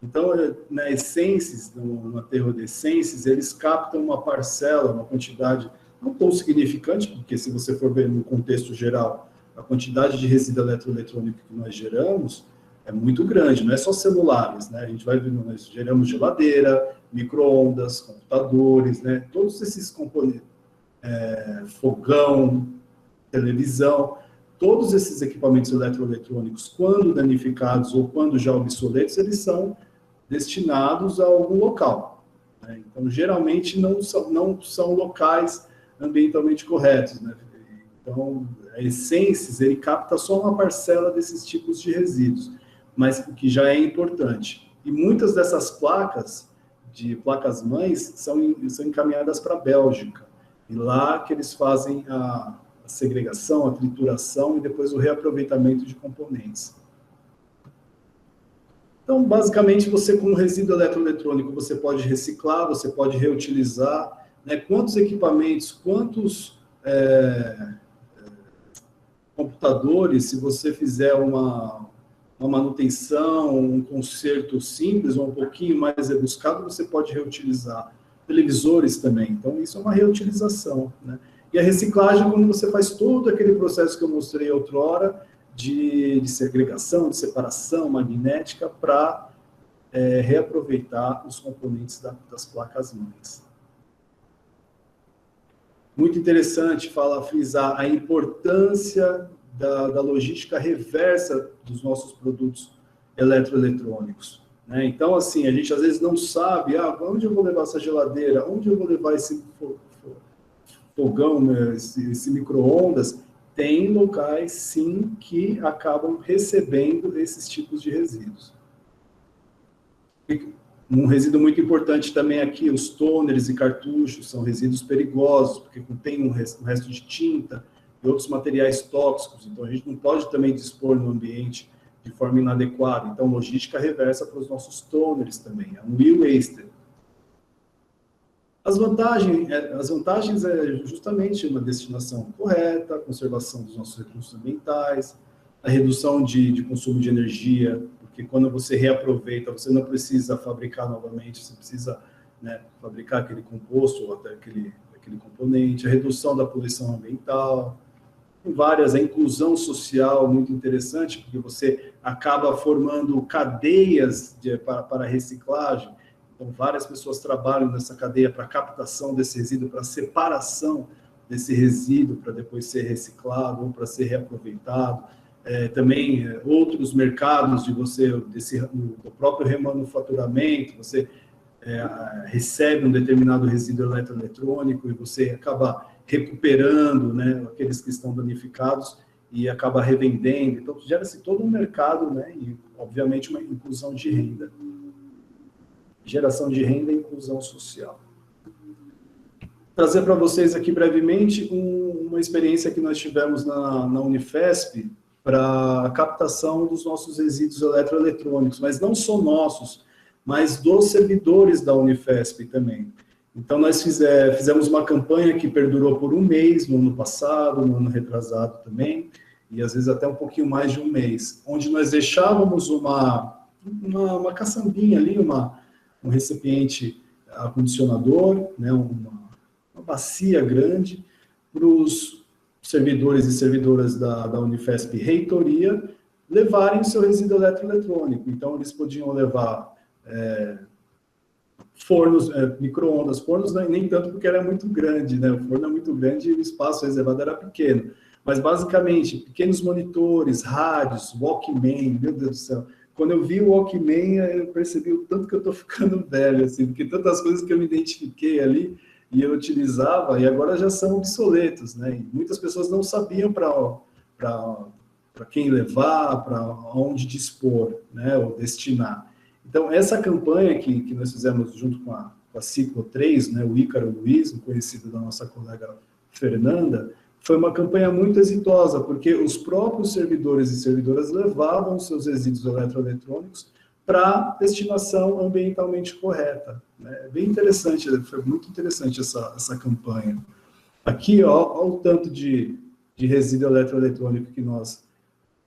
Então, na Essências, no aterro de Essências, eles captam uma parcela, uma quantidade não tão significante, porque se você for ver no contexto geral, a quantidade de resíduo eletroeletrônico que nós geramos é muito grande, não é só celulares, né? A gente vai ver, nós geramos geladeira, micro-ondas, computadores, né? Todos esses componentes, fogão, televisão, todos esses equipamentos eletroeletrônicos, quando danificados ou quando já obsoletos, eles são destinados a algum local, né? Então, geralmente, não são locais ambientalmente corretos, né? Então, a Essências, ele capta só uma parcela desses tipos de resíduos, mas o que já é importante. E muitas dessas placas-mães, são encaminhadas para a Bélgica, e lá que eles fazem a segregação, a trituração e depois o reaproveitamento de componentes. Então, basicamente, você com o resíduo eletroeletrônico, você pode reciclar, você pode reutilizar, né? Quantos equipamentos, quantos computadores, se você fizer uma manutenção, um conserto simples ou um pouquinho mais rebuscado, você pode reutilizar. Televisores também, então isso é uma reutilização, né? E a reciclagem, quando você faz todo aquele processo que eu mostrei outrora, de segregação, de separação magnética, para reaproveitar os componentes das placas-mães. Muito interessante frisar a importância da logística reversa dos nossos produtos eletroeletrônicos, né? Então, assim, a gente às vezes não sabe, onde eu vou levar essa geladeira, onde eu vou levar esse fogão, né, esse micro-ondas. Tem locais, sim, que acabam recebendo esses tipos de resíduos. Um resíduo muito importante também aqui, os toners e cartuchos, são resíduos perigosos, porque contém um resto de tinta e outros materiais tóxicos, então a gente não pode também dispor no ambiente de forma inadequada. Então, logística reversa para os nossos toners também, é um e-waster. As vantagens é justamente uma destinação correta, a conservação dos nossos recursos ambientais, a redução de consumo de energia, porque quando você reaproveita, você não precisa fabricar novamente, você precisa, né, fabricar aquele composto ou até aquele componente, a redução da poluição ambiental, a inclusão social muito interessante, porque você acaba formando cadeias para reciclagem. Então, várias pessoas trabalham nessa cadeia para captação desse resíduo, para separação desse resíduo, para depois ser reciclado ou para ser reaproveitado. Também outros mercados do próprio remanufaturamento, você recebe um determinado resíduo eletroeletrônico e você acaba recuperando, né, aqueles que estão danificados e acaba revendendo. Então, gera-se todo um mercado, né, e, obviamente, uma inclusão de renda. Geração de renda e inclusão social. Trazer para vocês aqui brevemente uma experiência que nós tivemos na Unifesp para a captação dos nossos resíduos eletroeletrônicos, mas não só nossos, mas dos servidores da Unifesp também. Então, nós fizemos uma campanha que perdurou por um mês, no ano passado, no ano retrasado também, e às vezes até um pouquinho mais de um mês, onde nós deixávamos uma caçambinha ali, um recipiente acondicionador, né, uma bacia grande, para os servidores e servidoras da Unifesp Reitoria levarem o seu resíduo eletroeletrônico. Então, eles podiam levar fornos, micro-ondas, fornos nem tanto porque era muito grande, né? O forno é muito grande e o espaço reservado era pequeno. Mas, basicamente, pequenos monitores, rádios, Walkman, meu Deus do céu. Quando eu vi o Walkman, eu percebi o tanto que eu estou ficando velho, assim, porque tantas coisas que eu me identifiquei ali e eu utilizava, e agora já são obsoletos, né? E muitas pessoas não sabiam para quem levar, para onde dispor, né, ou destinar. Então, essa campanha que nós fizemos junto com a Ciclo 3, né, o Ícaro Luiz, conhecido da nossa colega Fernanda, foi uma campanha muito exitosa, porque os próprios servidores e servidoras levavam seus resíduos eletroeletrônicos para destinação ambientalmente correta. É bem interessante, foi muito interessante essa campanha. Aqui, ó o tanto de resíduo eletroeletrônico que nós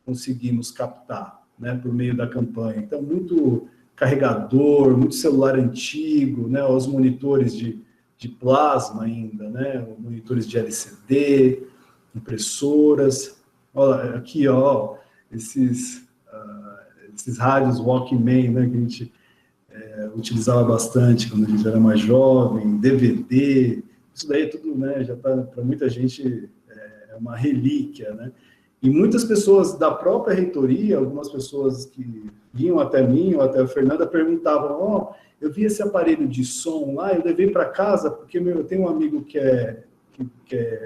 conseguimos captar, né, por meio da campanha. Então, muito carregador, muito celular antigo, né, os monitores de plasma ainda, né, monitores de LCD, impressoras. Olha, aqui, ó, esses rádios Walkman, né, que a gente utilizava bastante quando a gente era mais jovem, DVD, isso daí tudo, né, já está, para muita gente, é uma relíquia, né? E muitas pessoas da própria reitoria, algumas pessoas que vinham até mim ou até a Fernanda, perguntavam, eu vi esse aparelho de som lá, eu levei para casa, porque eu tenho um amigo que é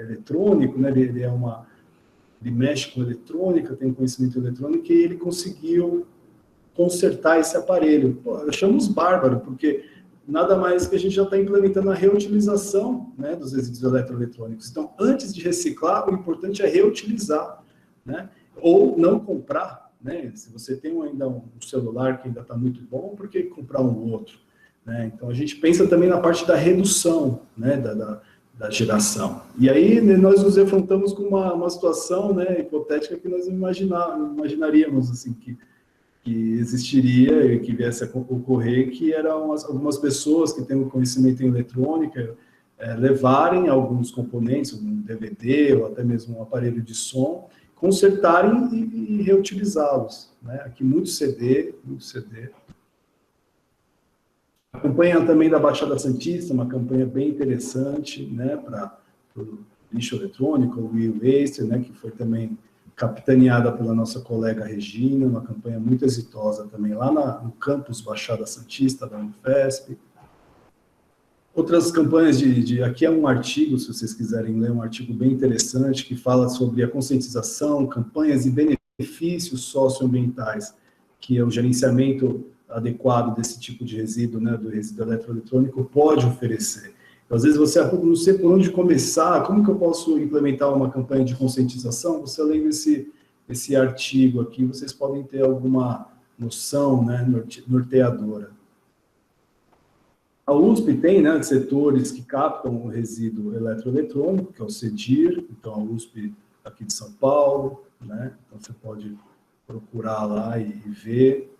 eletrônico, né? Ele mexe com eletrônica, tem conhecimento eletrônico, e ele conseguiu consertar esse aparelho. Pô, achamos bárbaro, porque nada mais que a gente já está implementando a reutilização, né, dos resíduos eletroeletrônicos. Então, antes de reciclar, o importante é reutilizar, né? Ou não comprar, né? Se você tem ainda um celular que ainda está muito bom, por que comprar um outro? Né? Então, a gente pensa também na parte da redução, né, da geração. E aí, nós nos defrontamos com uma situação, né, hipotética que nós imaginaríamos, assim, que existiria e que viesse a ocorrer, que eram algumas pessoas que têm um conhecimento em eletrônica levarem alguns componentes, um DVD ou até mesmo um aparelho de som, consertarem e reutilizá-los, né? Aqui muito CD. A campanha também da Baixada Santista, uma campanha bem interessante, né, para o lixo eletrônico, o e-waste, né, que foi também capitaneada pela nossa colega Regina, uma campanha muito exitosa também lá no campus Baixada Santista da Unifesp. Outras campanhas aqui é um artigo, se vocês quiserem ler, um artigo bem interessante, que fala sobre a conscientização, campanhas e benefícios socioambientais, que é o gerenciamento adequado desse tipo de resíduo, né, do resíduo eletroeletrônico, pode oferecer. Então, às vezes você não sei por onde começar, como que eu posso implementar uma campanha de conscientização? Você lendo esse artigo aqui, vocês podem ter alguma noção, né, norteadora. A USP tem, né, setores que captam o resíduo eletroeletrônico, que é o CEDIR, então a USP aqui de São Paulo, né, então você pode procurar lá e ver,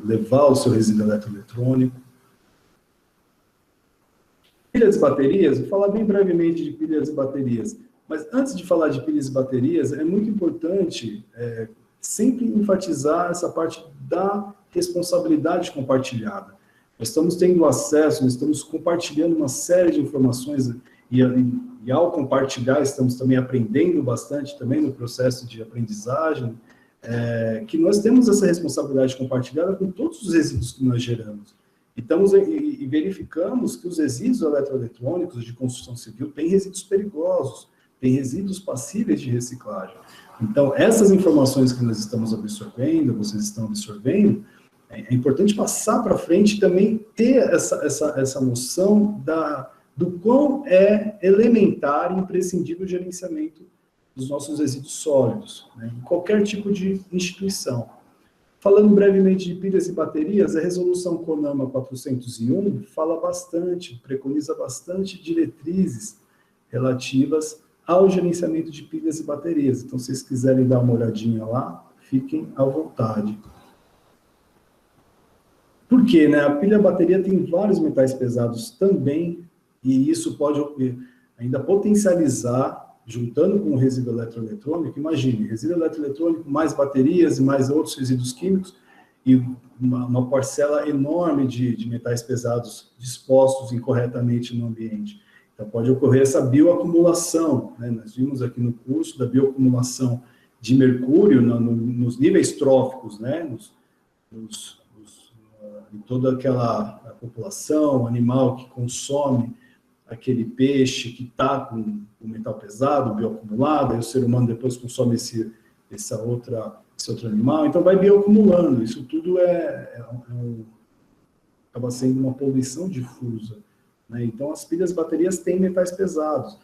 levar o seu resíduo eletroeletrônico. Pilhas e baterias, vou falar bem brevemente de pilhas e baterias, mas antes de falar de pilhas e baterias, é muito importante sempre enfatizar essa parte da responsabilidade compartilhada. Nós estamos tendo acesso, nós estamos compartilhando uma série de informações e ao compartilhar estamos também aprendendo bastante também no processo de aprendizagem, que nós temos essa responsabilidade compartilhada com todos os resíduos que nós geramos. E verificamos que os resíduos eletroeletrônicos de construção civil têm resíduos perigosos, têm resíduos passíveis de reciclagem. Então, essas informações que nós estamos absorvendo, vocês estão absorvendo, é importante passar para frente e também ter essa noção do quão é elementar e imprescindível o gerenciamento dos nossos resíduos sólidos, né, em qualquer tipo de instituição. Falando brevemente de pilhas e baterias, a resolução CONAMA 401 fala bastante, preconiza bastante diretrizes relativas ao gerenciamento de pilhas e baterias. Então, se vocês quiserem dar uma olhadinha lá, fiquem à vontade. Por quê, né? A pilha bateria tem vários metais pesados também, e isso pode ainda potencializar, juntando com o resíduo eletroeletrônico. Imagine, resíduo eletroeletrônico, mais baterias e mais outros resíduos químicos, e uma parcela enorme de metais pesados dispostos incorretamente no ambiente. Então, pode ocorrer essa bioacumulação, né? Nós vimos aqui no curso da bioacumulação de mercúrio nos níveis tróficos, né? Em toda aquela população animal que consome aquele peixe que está com o metal pesado, bioacumulado, aí o ser humano depois consome esse outro animal, então vai bioacumulando. Isso tudo acaba sendo uma poluição difusa, né? Então, as pilhas baterias têm metais pesados.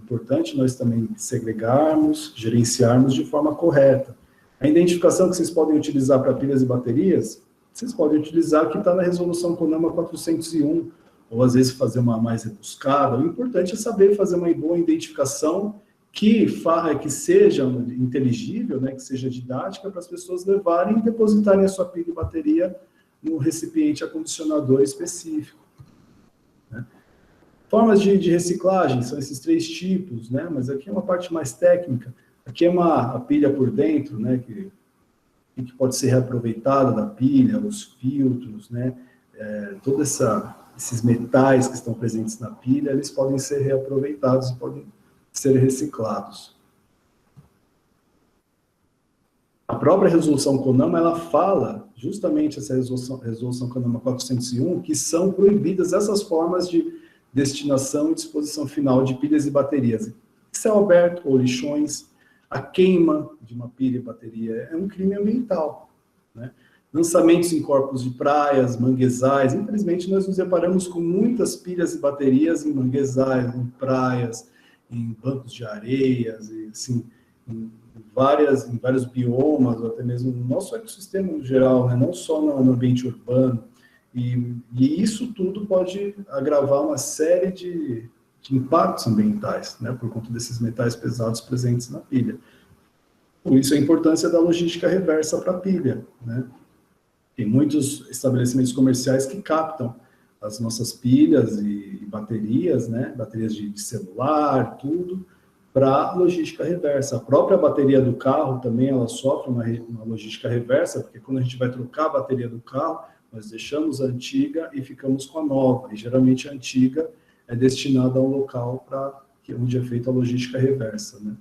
importante nós também segregarmos, gerenciarmos de forma correta. A identificação que vocês podem utilizar para pilhas e baterias, vocês podem utilizar que está na resolução CONAMA 401, ou às vezes fazer uma mais rebuscada. O importante é saber fazer uma boa identificação que seja inteligível, né, que seja didática, para as pessoas levarem e depositarem a sua pilha e bateria no recipiente acondicionador específico. Né? Formas de reciclagem são esses 3 tipos, né, mas aqui é uma parte mais técnica. Aqui é a pilha por dentro, né, que pode ser reaproveitada da pilha, os filtros, né, todos esses metais que estão presentes na pilha, eles podem ser reaproveitados e podem ser reciclados. A própria resolução CONAMA, ela fala, justamente essa resolução CONAMA 401, que são proibidas essas formas de destinação e disposição final de pilhas e baterias. Céu aberto ou lixões, a queima de uma pilha e bateria é um crime ambiental, né? Lançamentos em corpos de praias, manguezais, infelizmente nós nos deparamos com muitas pilhas e baterias em manguezais, em praias, em bancos de areias, e, assim, em vários biomas, ou até mesmo no nosso ecossistema no geral, né? Não só no ambiente urbano, e isso tudo pode agravar uma série de impactos ambientais, né, por conta desses metais pesados presentes na pilha. Por isso a importância da logística reversa para a pilha, né? Tem muitos estabelecimentos comerciais que captam as nossas pilhas e baterias, né, baterias de celular, tudo, para logística reversa. A própria bateria do carro também, ela sofre uma logística reversa, porque quando a gente vai trocar a bateria do carro, nós deixamos a antiga e ficamos com a nova, e geralmente a antiga é destinada a um local onde é feita a logística reversa, né?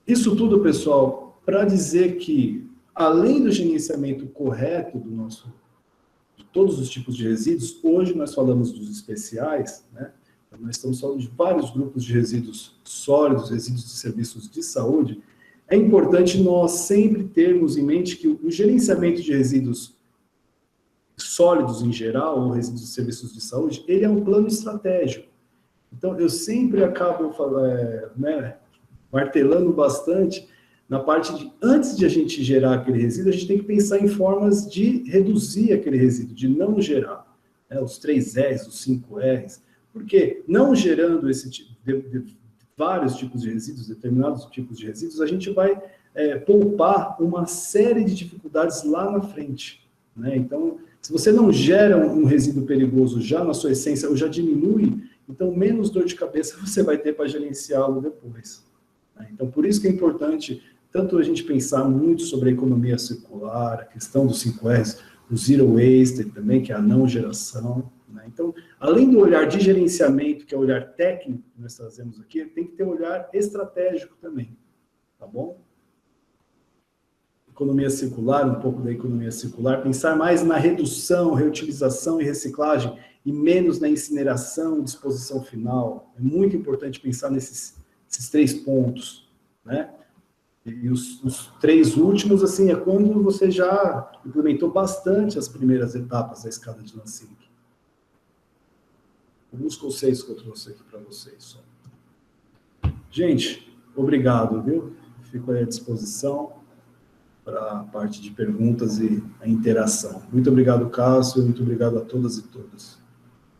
Isso tudo, pessoal, para dizer que, além do gerenciamento correto de todos os tipos de resíduos, hoje nós falamos dos especiais, né? Então, nós estamos falando de vários grupos de resíduos sólidos, resíduos de serviços de saúde. É importante nós sempre termos em mente que o gerenciamento de resíduos sólidos em geral, ou resíduos de serviços de saúde, ele é um plano estratégico. Então, eu sempre acabo martelando bastante na parte de, antes de a gente gerar aquele resíduo, a gente tem que pensar em formas de reduzir aquele resíduo, de não gerar, né, os 3 R's, os 5 R's, porque não gerando esse tipo de vários tipos de resíduos, determinados tipos de resíduos, a gente vai poupar uma série de dificuldades lá na frente, né? Então, se você não gera um resíduo perigoso já na sua essência, ou já diminui, então menos dor de cabeça você vai ter para gerenciá-lo depois, né? Então, por isso que é importante tanto a gente pensar muito sobre a economia circular, a questão dos 5 R's, o Zero Waste também, que é a não geração, né? Então, além do olhar de gerenciamento, que é o olhar técnico que nós trazemos aqui, tem que ter um olhar estratégico também, tá bom? Economia circular, um pouco da economia circular, pensar mais na redução, reutilização e reciclagem, e menos na incineração, disposição final. É muito importante pensar nesses 3 pontos, né? E os 3 últimos, assim, é quando você já implementou bastante as primeiras etapas da escada de Lansing. Alguns conceitos que eu trouxe aqui para vocês. Só. Gente, obrigado, viu? Fico aí à disposição para a parte de perguntas e a interação. Muito obrigado, Cássio, muito obrigado a todas e todos.